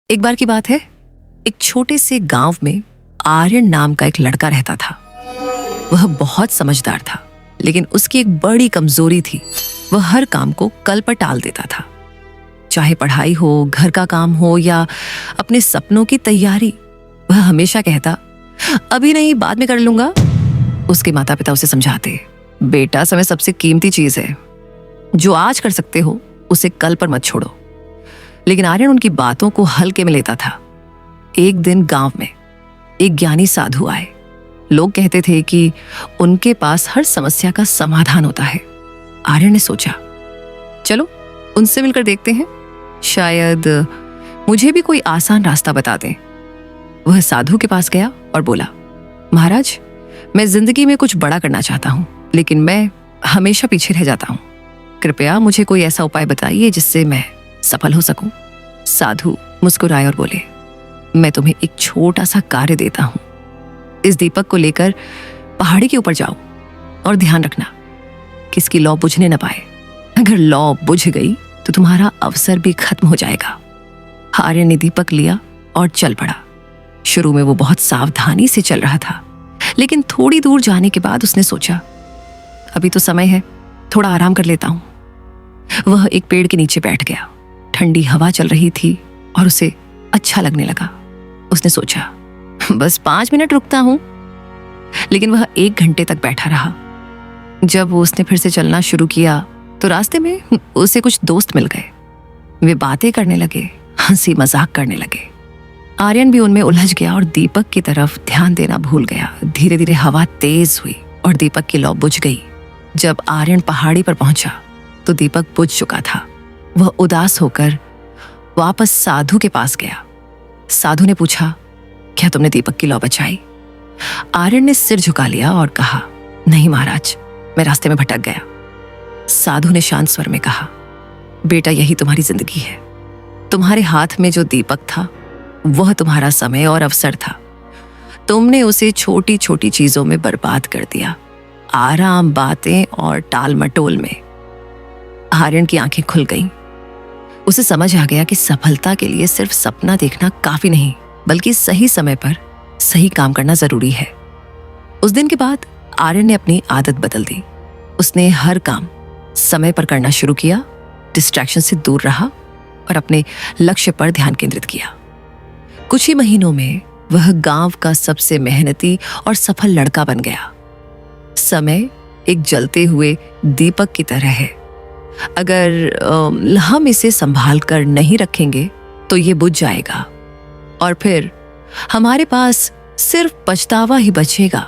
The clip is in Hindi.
एक बार की बात है, एक छोटे से गांव में आर्यन नाम का एक लड़का रहता था। वह बहुत समझदार था, लेकिन उसकी एक बड़ी कमजोरी थी। वह हर काम को कल पर टाल देता था, चाहे पढ़ाई हो, घर का काम हो या अपने सपनों की तैयारी। वह हमेशा कहता, अभी नहीं, बाद में कर लूंगा। उसके माता पिता उसे समझाते, बेटा समय सबसे कीमती चीज है, जो आज कर सकते हो उसे कल पर मत छोड़ो। लेकिन आर्यन उनकी बातों को हल्के में लेता था। एक दिन गांव में एक ज्ञानी साधु आए। लोग कहते थे कि उनके पास हर समस्या का समाधान होता है। आर्यन ने सोचा, चलो उनसे मिलकर देखते हैं, शायद मुझे भी कोई आसान रास्ता बता दें। वह साधु के पास गया और बोला, महाराज, मैं जिंदगी में कुछ बड़ा करना चाहता हूं, लेकिन मैं हमेशा पीछे रह जाता हूं। कृपया मुझे कोई ऐसा उपाय बताइए जिससे मैं सफल हो सकूं। साधु मुस्कुराए और बोले, मैं तुम्हें एक छोटा सा कार्य देता हूं। इस दीपक को लेकर पहाड़ी के ऊपर जाओ और ध्यान रखना कि इसकी लौ बुझने न पाए। अगर लौ बुझ गई तो तुम्हारा अवसर भी खत्म हो जाएगा। आर्यन ने दीपक लिया और चल पड़ा। शुरू में वो बहुत सावधानी से चल रहा था, लेकिन थोड़ी दूर जाने के बाद उसने सोचा, अभी तो समय है, थोड़ा आराम कर लेता हूं। वह एक पेड़ के नीचे बैठ गया। ठंडी हवा चल रही थी और उसे अच्छा लगने लगा। उसने सोचा, बस 5 मिनट रुकता हूं। लेकिन वह 1 घंटे तक बैठा रहा। जब उसने फिर से चलना शुरू किया तो रास्ते में उसे कुछ दोस्त मिल गए। वे बातें करने लगे, हंसी मजाक करने लगे। आर्यन भी उनमें उलझ गया और दीपक की तरफ ध्यान देना भूल गया। धीरे धीरे हवा तेज हुई और दीपक की लौ बुझ गई। जब आर्यन पहाड़ी पर पहुंचा तो दीपक बुझ चुका था। वह उदास होकर वापस साधु के पास गया। साधु ने पूछा, क्या तुमने दीपक की लौ बचाई? आर्यन ने सिर झुका लिया और कहा, नहीं महाराज, मैं रास्ते में भटक गया। साधु ने शांत स्वर में कहा, बेटा, यही तुम्हारी जिंदगी है। तुम्हारे हाथ में जो दीपक था वह तुम्हारा समय और अवसर था। तुमने उसे छोटी छोटी चीजों में बर्बाद कर दिया, आराम, बातें और टाल मटोल में। आर्यन की आंखें खुल गईं। उसे समझ आ गया कि सफलता के लिए सिर्फ सपना देखना काफी नहीं, बल्कि सही समय पर सही काम करना जरूरी है। उस दिन के बाद आर्यन ने अपनी आदत बदल दी। उसने हर काम समय पर करना शुरू किया, डिस्ट्रैक्शन से दूर रहा और अपने लक्ष्य पर ध्यान केंद्रित किया। कुछ ही महीनों में वह गांव का सबसे मेहनती और सफल लड़का बन गया। समय एक जलते हुए दीपक की तरह है। अगर हम इसे संभाल कर नहीं रखेंगे तो ये बुझ जाएगा और फिर हमारे पास सिर्फ पछतावा ही बचेगा।